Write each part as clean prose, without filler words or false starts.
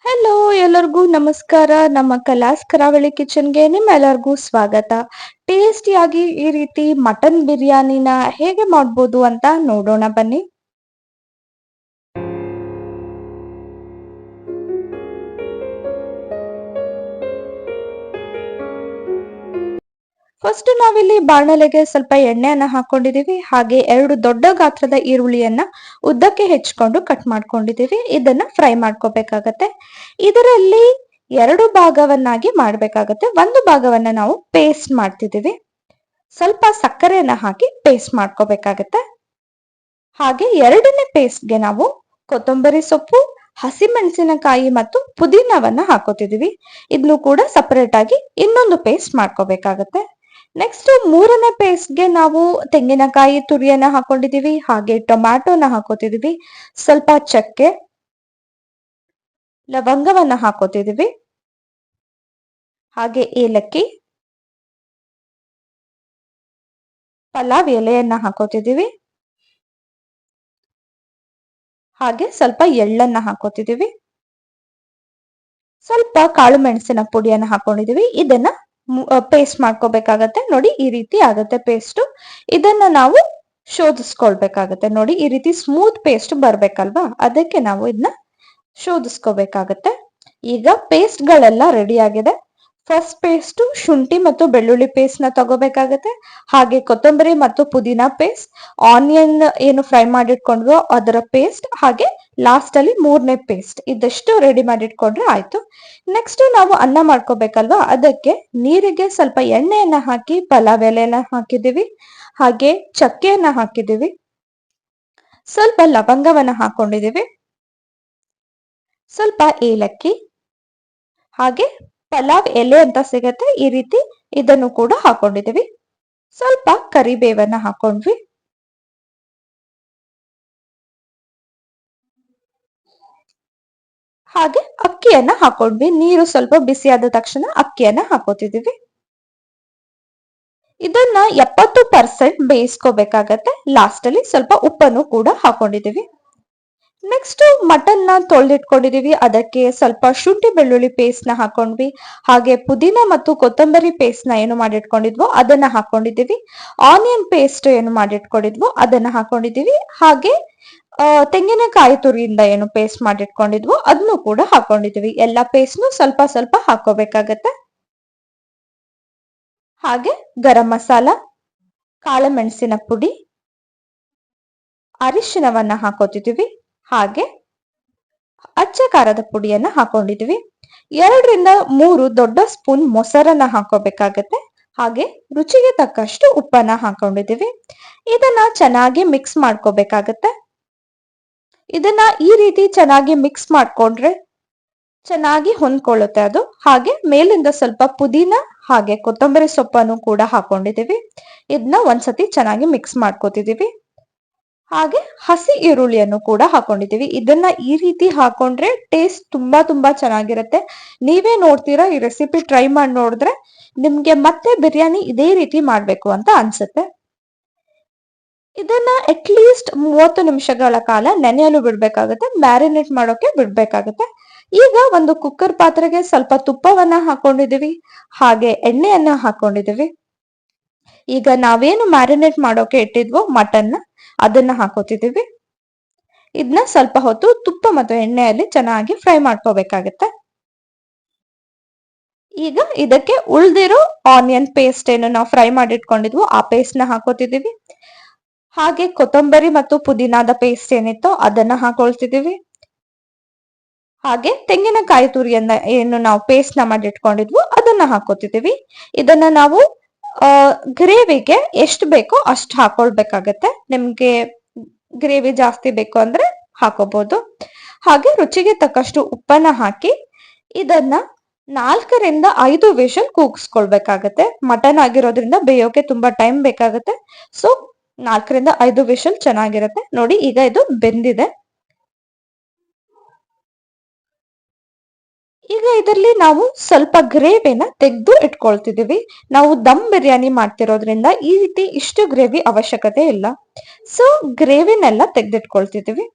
Hello, ಎಲ್ಲರಿಗೂ ನಮಸ್ಕಾರ. ನಮ್ಮ ಕಲಾಸ್ ಕರಾವಳಿ ಕಿಚನ್ಗೆ ನಿಮ್ಮೆಲ್ಲರಿಗೂ ಸ್ವಾಗತ. ಟೇಸ್ಟಿಯಾಗಿ ಈ ರೀತಿ ಮಟನ್ ಬಿರಿಯಾನಿನ ಹೇಗೆ ಮಾಡ್ಬೋದು ಅಂತ ನೋಡೋಣ ಬನ್ನಿ. ಫಸ್ಟ್ ನಾವಿಲ್ಲಿ ಬಾಣಲೆಗೆ ಸ್ವಲ್ಪ ಎಣ್ಣೆಯನ್ನ ಹಾಕೊಂಡಿದೀವಿ. ಹಾಗೆ 2 ದೊಡ್ಡ ಗಾತ್ರದ ಈರುಳ್ಳಿಯನ್ನ ಉದ್ದಕ್ಕೆ ಹೆಚ್ಚಿಕೊಂಡು ಕಟ್ ಮಾಡ್ಕೊಂಡಿದೀವಿ. ಇದನ್ನ ಫ್ರೈ ಮಾಡ್ಕೋಬೇಕಾಗತ್ತೆ. ಇದರಲ್ಲಿ 2 ಭಾಗವನ್ನಾಗಿ ಮಾಡ್ಬೇಕಾಗತ್ತೆ. ಒಂದು ಭಾಗವನ್ನ ನಾವು ಪೇಸ್ಟ್ ಮಾಡ್ತಿದೀವಿ. ಸ್ವಲ್ಪ ಸಕ್ಕರೆಯನ್ನ ಹಾಕಿ ಪೇಸ್ಟ್ ಮಾಡ್ಕೋಬೇಕಾಗತ್ತೆ. ಹಾಗೆ 2ನೇ ಪೇಸ್ಟ್ಗೆ ನಾವು ಕೊತ್ತಂಬರಿ ಸೊಪ್ಪು, ಹಸಿಮೆಣಸಿನಕಾಯಿ ಮತ್ತು ಪುದೀನವನ್ನ ಹಾಕೋತಿದೀವಿ. ಇದನ್ನು ಕೂಡ ಸಪರೇಟ್ ಆಗಿ ಇನ್ನೊಂದು ಪೇಸ್ಟ್ ಮಾಡ್ಕೋಬೇಕಾಗತ್ತೆ. ನೆಕ್ಸ್ಟ್ 3ನೇ ಪೇಸ್ಟ್ಗೆ ನಾವು ತೆಂಗಿನಕಾಯಿ ತುರಿಯನ್ನ ಹಾಕೊಂಡಿದೀವಿ. ಹಾಗೆ ಟೊಮ್ಯಾಟೊನ ಹಾಕೋತಿದೀವಿ. ಸ್ವಲ್ಪ ಚಕ್ಕೆ, ಲವಂಗವನ್ನ ಹಾಕೋತಿದೀವಿ. ಹಾಗೆ ಏಲಕ್ಕಿ, ಪಲಾವ್ ಎಲೆಯನ್ನ ಹಾಕೋತಿದೀವಿ. ಹಾಗೆ ಸ್ವಲ್ಪ ಎಳ್ಳನ್ನ ಹಾಕೋತಿದೀವಿ. ಸ್ವಲ್ಪ ಕಾಳು ಮೆಣಸಿನ ಪುಡಿಯನ್ನ ಹಾಕೊಂಡಿದೀವಿ. ಇದನ್ನ ಪೇಸ್ಟ್ ಮಾಡ್ಕೋಬೇಕಾಗತ್ತೆ. ನೋಡಿ, ಈ ರೀತಿ ಆಗತ್ತೆ ಪೇಸ್ಟ್. ಇದನ್ನ ನಾವು ಶೋಧಿಸ್ಕೊಳ್ಬೇಕಾಗತ್ತೆ. ನೋಡಿ, ಈ ರೀತಿ ಸ್ಮೂತ್ ಪೇಸ್ಟ್ ಬರ್ಬೇಕಲ್ವಾ, ಅದಕ್ಕೆ ನಾವು ಇದನ್ನ ಶೋಧಿಸ್ಕೋಬೇಕಾಗತ್ತೆ. ಈಗ ಪೇಸ್ಟ್ ಗಳೆಲ್ಲ ರೆಡಿ ಆಗಿದೆ. ಫಸ್ಟ್ ಪೇಸ್ಟ್ ಶುಂಠಿ ಮತ್ತು ಬೆಳ್ಳುಳ್ಳಿ ಪೇಸ್ಟ್ ನ ತಗೋಬೇಕಾಗತ್ತೆ. ಹಾಗೆ ಕೊತ್ತಂಬರಿ ಮತ್ತು ಪುದೀನಾ ಪೇಸ್ಟ್, ಆನಿಯನ್ ಏನು ಫ್ರೈ ಮಾಡಿಟ್ಕೊಂಡ್ವೋ ಅದರ ಪೇಸ್ಟ್, ಹಾಗೆ ಲಾಸ್ಟ್ ಅಲ್ಲಿ 3ನೇ ಪೇಸ್ಟ್. ಇದಷ್ಟು ರೆಡಿ ಮಾಡಿಟ್ಕೊಂಡ್ರೆ ಆಯ್ತು. ನೆಕ್ಸ್ಟ್ ನಾವು ಅನ್ನ ಮಾಡ್ಕೋಬೇಕಲ್ವಾ, ಅದಕ್ಕೆ ನೀರಿಗೆ ಸ್ವಲ್ಪ ಎಣ್ಣೆಯನ್ನ ಹಾಕಿ ಪಲಾವ್ ಎಲೆಯನ್ನ ಹಾಕಿದೀವಿ. ಹಾಗೆ ಚಕ್ಕೆಯನ್ನ ಹಾಕಿದೀವಿ. ಸ್ವಲ್ಪ ಲವಂಗವನ್ನ ಹಾಕೊಂಡಿದೀವಿ. ಸ್ವಲ್ಪ ಏಲಕ್ಕಿ, ಹಾಗೆ ಪಲಾವ್ ಎಲೆ ಅಂತ ಸಿಗತ್ತೆ, ಈ ರೀತಿ ಇದನ್ನು ಕೂಡ ಹಾಕೊಂಡಿದೀವಿ. ಸ್ವಲ್ಪ ಕರಿಬೇವನ್ನ ಹಾಕೊಂಡ್ವಿ. ಹಾಗೆ ಅಕ್ಕಿಯನ್ನ ಹಾಕೊಂಡ್ವಿ. ನೀರು ಸ್ವಲ್ಪ ಬಿಸಿಯಾದ ತಕ್ಷಣ ಅಕ್ಕಿಯನ್ನ ಹಾಕೋತಿದೀವಿ. ಇದನ್ನ 70% ಬೇಯಿಸ್ಕೋಬೇಕಾಗತ್ತೆ. ಲಾಸ್ಟ್ ಅಲ್ಲಿ ಸ್ವಲ್ಪ ಉಪ್ಪನ್ನು ಕೂಡ ಹಾಕೊಂಡಿದೀವಿ. ನೆಕ್ಸ್ಟ್ ಮಟನ್ ನ ತೊಳೆದಿಟ್ಕೊಂಡಿದೀವಿ. ಅದಕ್ಕೆ ಸ್ವಲ್ಪ ಶುಂಠಿ ಬೆಳ್ಳುಳ್ಳಿ ಪೇಸ್ಟ್ ನ ಹಾಕೊಂಡ್ವಿ. ಹಾಗೆ ಪುದೀನ ಮತ್ತು ಕೊತ್ತಂಬರಿ ಪೇಸ್ಟ್ ನ ಏನು ಮಾಡಿಟ್ಕೊಂಡಿದ್ವೋ ಅದನ್ನ ಹಾಕೊಂಡಿದೀವಿ. ಆನಿಯನ್ ಪೇಸ್ಟ್ ಏನು ಮಾಡಿಟ್ಕೊಂಡಿದ್ವೋ ಅದನ್ನ ಹಾಕೊಂಡಿದೀವಿ. ಹಾಗೆ ತೆಂಗಿನಕಾಯಿ ತುರಿಯಿಂದ ಏನು ಪೇಸ್ಟ್ ಮಾಡಿಟ್ಕೊಂಡಿದ್ವೋ ಅದನ್ನು ಕೂಡ ಹಾಕೊಂಡಿದೀವಿ. ಎಲ್ಲ ಪೇಸ್ಟ್ ಸ್ವಲ್ಪ ಸ್ವಲ್ಪ ಹಾಕೋಬೇಕಾಗತ್ತೆ. ಹಾಗೆ ಗರಂ ಮಸಾಲ, ಕಾಳುಮೆಣಸಿನ ಪುಡಿ, ಅರಿಶಿನವನ್ನ ಹಾಕೋತಿದೀವಿ. ಹಾಗೆ ಅಚ್ಚ ಖಾರದ ಪುಡಿಯನ್ನ ಹಾಕೊಂಡಿದೀವಿ. 2 ರಿಂದ 3 ದೊಡ್ಡ ಸ್ಪೂನ್ ಮೊಸರನ್ನ ಹಾಕೋಬೇಕಾಗತ್ತೆ. ಹಾಗೆ ರುಚಿಗೆ ತಕ್ಕಷ್ಟು ಉಪ್ಪನ್ನ ಹಾಕೊಂಡಿದೀವಿ. ಇದನ್ನ ಚೆನ್ನಾಗಿ ಮಿಕ್ಸ್ ಮಾಡ್ಕೋಬೇಕಾಗತ್ತೆ. ಇದನ್ನ ಈ ರೀತಿ ಚೆನ್ನಾಗಿ ಮಿಕ್ಸ್ ಮಾಡ್ಕೊಂಡ್ರೆ ಚೆನ್ನಾಗಿ ಹೊಂದ್ಕೊಳ್ಳುತ್ತೆ ಅದು. ಹಾಗೆ ಮೇಲಿಂದ ಸ್ವಲ್ಪ ಪುದೀನ ಹಾಗೆ ಕೊತ್ತಂಬರಿ ಸೊಪ್ಪನ್ನು ಕೂಡ ಹಾಕೊಂಡಿದೀವಿ. ಇದನ್ನ ಒಂದ್ಸತಿ ಚೆನ್ನಾಗಿ ಮಿಕ್ಸ್ ಮಾಡ್ಕೋತಿದೀವಿ. ಹಾಗೆ ಹಸಿ ಈರುಳ್ಳಿಯನ್ನು ಕೂಡ ಹಾಕೊಂಡಿದೀವಿ. ಇದನ್ನ ಈ ರೀತಿ ಹಾಕೊಂಡ್ರೆ ಟೇಸ್ಟ್ ತುಂಬಾ ತುಂಬಾ ಚೆನ್ನಾಗಿರುತ್ತೆ. ನೀವೇ ನೋಡ್ತೀರಾ, ಈ ರೆಸಿಪಿ ಟ್ರೈ ಮಾಡಿ ನೋಡಿದ್ರೆ ನಿಮ್ಗೆ ಮತ್ತೆ ಬಿರಿಯಾನಿ ಇದೇ ರೀತಿ ಮಾಡ್ಬೇಕು ಅಂತ ಅನ್ಸುತ್ತೆ. ಇದನ್ನ ಅಟ್ಲೀಸ್ಟ್ 30 ನಿಮಿಷಗಳ ಕಾಲ ನೆನೆಯಲು ಬಿಡ್ಬೇಕಾಗತ್ತೆ. ಮ್ಯಾರಿನೇಟ್ ಮಾಡೋಕೆ ಬಿಡ್ಬೇಕಾಗತ್ತೆ. ಈಗ ಒಂದು ಕುಕ್ಕರ್ ಪಾತ್ರೆಗೆ ಸ್ವಲ್ಪ ತುಪ್ಪವನ್ನ ಹಾಕೊಂಡಿದೀವಿ. ಹಾಗೆ ಎಣ್ಣೆಯನ್ನ ಹಾಕೊಂಡಿದೀವಿ. ಈಗ ನಾವೇನು ಮ್ಯಾರಿನೇಟ್ ಮಾಡೋಕೆ ಇಟ್ಟಿದ್ವೋ ಮಟನ್ ಅದನ್ನ ಹಾಕೋತಿದೀವಿ. ಇದನ್ನ ಸ್ವಲ್ಪ ಹೊತ್ತು ತುಪ್ಪ ಮತ್ತು ಎಣ್ಣೆಯಲ್ಲಿ ಚೆನ್ನಾಗಿ ಫ್ರೈ ಮಾಡ್ಕೋಬೇಕಾಗತ್ತೆ. ಈಗ ಇದಕ್ಕೆ ಉಳ್ದಿರೋ ಆನಿಯನ್ ಪೇಸ್ಟ್ ಏನು ನಾವು ಫ್ರೈ ಮಾಡಿಟ್ಕೊಂಡಿದ್ವೋ ಆ ಪೇಸ್ಟ್ ನ ಹಾಕೋತಿದೀವಿ. ಹಾಗೆ ಕೊತ್ತಂಬರಿ ಮತ್ತು ಪುದೀನಾದ ಪೇಸ್ಟ್ ಏನಿತ್ತೋ ಅದನ್ನ ಹಾಕೊಳ್ತಿದೀವಿ. ಹಾಗೆ ತೆಂಗಿನಕಾಯಿ ತುರಿಯನ್ನ ಏನು ನಾವು ಪೇಸ್ಟ್ ನ ಮಾಡಿಟ್ಕೊಂಡಿದ್ವೋ ಅದನ್ನ ಹಾಕೋತಿದೀವಿ. ಇದನ್ನ ನಾವು ಗ್ರೇವಿಗೆ ಎಷ್ಟು ಬೇಕೋ ಅಷ್ಟು ಹಾಕೊಳ್ಬೇಕಾಗತ್ತೆ. ನಿಮ್ಗೆ ಗ್ರೇವಿ ಜಾಸ್ತಿ ಬೇಕು ಅಂದ್ರೆ ಹಾಕೋಬಹುದು. ಹಾಗೆ ರುಚಿಗೆ ತಕ್ಕಷ್ಟು ಉಪ್ಪನ್ನ ಹಾಕಿ ಇದನ್ನ 4 ರಿಂದ 5 ವಿಷಲ್ ಕೂಗಿಸ್ಕೊಳ್ಬೇಕಾಗತ್ತೆ. ಮಟನ್ ಆಗಿರೋದ್ರಿಂದ ಬೇಯೋಕೆ ತುಂಬಾ ಟೈಮ್ ಬೇಕಾಗತ್ತೆ. ಸೊ 4 ರಿಂದ 5 ವಿಷಲ್ ಚೆನ್ನಾಗಿರುತ್ತೆ. ನೋಡಿ, ಈಗ ಇದು ಬೆಂದಿದೆ. ಈಗ ಇದರಲ್ಲಿ ನಾವು ಸ್ವಲ್ಪ ಗ್ರೇವಿನ ತೆಗೆದು ಇಟ್ಕೊಳ್ತಿದೀವಿ. ನಾವು ದಮ್ ಬಿರಿಯಾನಿ ಮಾಡ್ತಿರೋದ್ರಿಂದ ಈ ರೀತಿ ಇಷ್ಟು ಗ್ರೇವಿ ಅವಶ್ಯಕತೆ ಇಲ್ಲ. ಸೊ ಗ್ರೇವಿನೆಲ್ಲ ತೆಗೆದಿಟ್ಕೊಳ್ತಿದೀವಿ.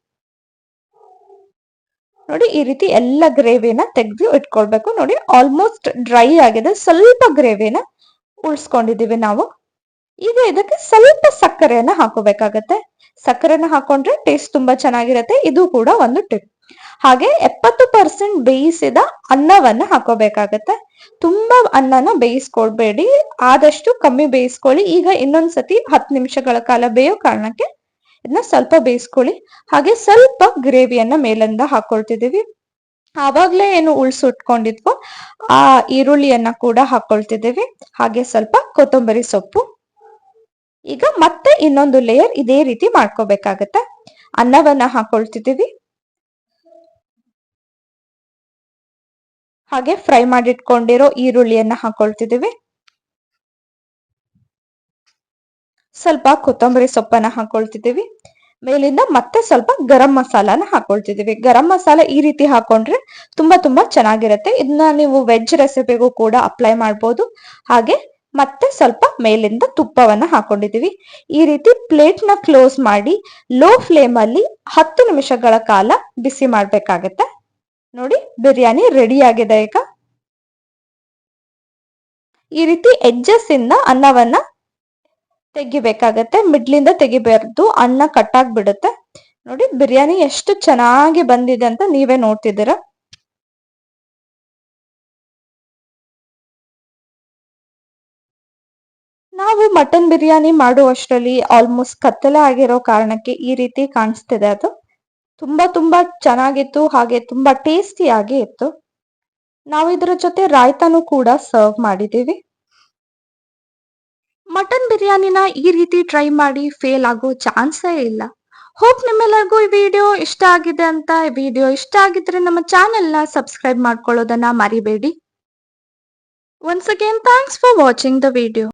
ನೋಡಿ ಈ ರೀತಿ ಎಲ್ಲ ಗ್ರೇವಿನ ತೆಗೆದು ಇಟ್ಕೊಳ್ಬೇಕು. ನೋಡಿ ಆಲ್ಮೋಸ್ಟ್ ಡ್ರೈ ಆಗಿದೆ, ಸ್ವಲ್ಪ ಗ್ರೇವಿನ ಉಳಿಸ್ಕೊಂಡಿದೀವಿ ನಾವು. ಈಗ ಇದಕ್ಕೆ ಸ್ವಲ್ಪ ಸಕ್ಕರೆಯನ್ನ ಹಾಕೋಬೇಕಾಗತ್ತೆ. ಸಕ್ಕರೆನ ಹಾಕೊಂಡ್ರೆ ಟೇಸ್ಟ್ ತುಂಬಾ ಚೆನ್ನಾಗಿರತ್ತೆ. ಇದು ಕೂಡ ಒಂದು ಟಿಪ್. ಹಾಗೆ 70% ಬೇಯಿಸಿದ ಅನ್ನವನ್ನ ಹಾಕೋಬೇಕಾಗತ್ತೆ. ತುಂಬಾ ಅನ್ನನ ಬೇಯಿಸ್ಕೊಳ್ಬೇಡಿ, ಆದಷ್ಟು ಕಮ್ಮಿ ಬೇಯಿಸ್ಕೊಳ್ಳಿ. ಈಗ ಇನ್ನೊಂದ್ಸತಿ 10 ನಿಮಿಷಗಳ ಕಾಲ ಬೇಯೋ ಕಾರಣಕ್ಕೆ ಇದನ್ನ ಸ್ವಲ್ಪ ಬೇಯಿಸ್ಕೊಳ್ಳಿ. ಹಾಗೆ ಸ್ವಲ್ಪ ಗ್ರೇವಿಯನ್ನ ಮೇಲಿಂದ ಹಾಕೊಳ್ತಿದೀವಿ. ಆವಾಗ್ಲೇ ಏನು ಉಳ್ಸಿಟ್ಕೊಂಡಿದ್ವೋ ಆ ಈರುಳ್ಳಿಯನ್ನ ಕೂಡ ಹಾಕೊಳ್ತಿದ್ದೀವಿ. ಹಾಗೆ ಸ್ವಲ್ಪ ಕೊತ್ತಂಬರಿ ಸೊಪ್ಪು. ಈಗ ಮತ್ತೆ ಇನ್ನೊಂದು ಲೇಯರ್ ಇದೇ ರೀತಿ ಮಾಡ್ಕೋಬೇಕಾಗತ್ತೆ. ಅನ್ನವನ್ನ ಹಾಕೊಳ್ತಿದ್ದೀವಿ. ಹಾಗೆ ಫ್ರೈ ಮಾಡಿಟ್ಕೊಂಡಿರೋ ಈರುಳ್ಳಿಯನ್ನ ಹಾಕೊಳ್ತಿದ್ದೀವಿ. ಸ್ವಲ್ಪ ಕೊತ್ತಂಬರಿ ಸೊಪ್ಪನ್ನ ಹಾಕೊಳ್ತಿದ್ದೀವಿ. ಮೇಲಿಂದ ಮತ್ತೆ ಸ್ವಲ್ಪ ಗರಂ ಮಸಾಲಾನ ಹಾಕೊಳ್ತಿದ್ದೀವಿ. ಗರಂ ಮಸಾಲ ಈ ರೀತಿ ಹಾಕೊಂಡ್ರೆ ತುಂಬಾ ಚೆನ್ನಾಗಿರುತ್ತೆ. ಇದನ್ನ ನೀವು ವೆಜ್ ರೆಸಿಪಿಗೂ ಕೂಡ ಅಪ್ಲೈ ಮಾಡ್ಬೋದು. ಹಾಗೆ ಮತ್ತೆ ಸ್ವಲ್ಪ ಮೇಲಿಂದ ತುಪ್ಪವನ್ನ ಹಾಕೊಂಡಿದೀವಿ. ಈ ರೀತಿ ಪ್ಲೇಟ್ ನ ಕ್ಲೋಸ್ ಮಾಡಿ ಲೋ ಫ್ಲೇಮ್ ಅಲ್ಲಿ 10 ನಿಮಿಷಗಳ ಕಾಲ ಬಿಸಿ ಮಾಡ್ಬೇಕಾಗತ್ತೆ. ನೋಡಿ ಬಿರಿಯಾನಿ ರೆಡಿ ಆಗಿದೆ. ಈಗ ಈ ರೀತಿ ಎಡ್ಜಸ್ ಇಂದ ಅನ್ನವನ್ನ ತೆಗಿಬೇಕಾಗತ್ತೆ. ಮಿಡ್ಲಿಂದ ತೆಗಿಬಾರ್ದು, ಅನ್ನ ಕಟ್ಟಾಗ್ಬಿಡುತ್ತೆ. ನೋಡಿ ಬಿರಿಯಾನಿ ಎಷ್ಟು ಚೆನ್ನಾಗಿ ಬಂದಿದೆ ಅಂತ ನೀವೇ ನೋಡ್ತಿದ್ದೀರಾ. ನಾವು ಮಟನ್ ಬಿರಿಯಾನಿ ಮಾಡುವಷ್ಟರಲ್ಲಿ ಆಲ್ಮೋಸ್ಟ್ ಕತ್ತಲೆ ಆಗಿರೋ ಕಾರಣಕ್ಕೆ ಈ ರೀತಿ ಕಾಣಿಸ್ತಿದೆ. ಅದು ತುಂಬಾ ಚೆನ್ನಾಗಿತ್ತು, ಹಾಗೆ ತುಂಬಾ ಟೇಸ್ಟಿಯಾಗಿ ಇತ್ತು. ನಾವು ಇದರ ಜೊತೆ ರಾಯ್ತಾನು ಕೂಡ ಸರ್ವ್ ಮಾಡಿದೀವಿ. ಮಟನ್ ಬಿರಿಯಾನಿನ ಈ ರೀತಿ ಟ್ರೈ ಮಾಡಿ ಫೇಲ್ ಆಗೋ ಚಾನ್ಸೇ ಇಲ್ಲ. ಹೋಪ್ ನಿಮ್ಮೆಲ್ಲರಿಗೂ ಈ ವಿಡಿಯೋ ಇಷ್ಟ ಆಗಿದೆ ಅಂತ. ಈ ವಿಡಿಯೋ ಇಷ್ಟ ಆಗಿದ್ರೆ ನಮ್ಮ ಚಾನೆಲ್ನ ಸಬ್ಸ್ಕ್ರೈಬ್ ಮಾಡ್ಕೊಳ್ಳೋದನ್ನ ಮರಿಬೇಡಿ. Once again thanks for watching the video.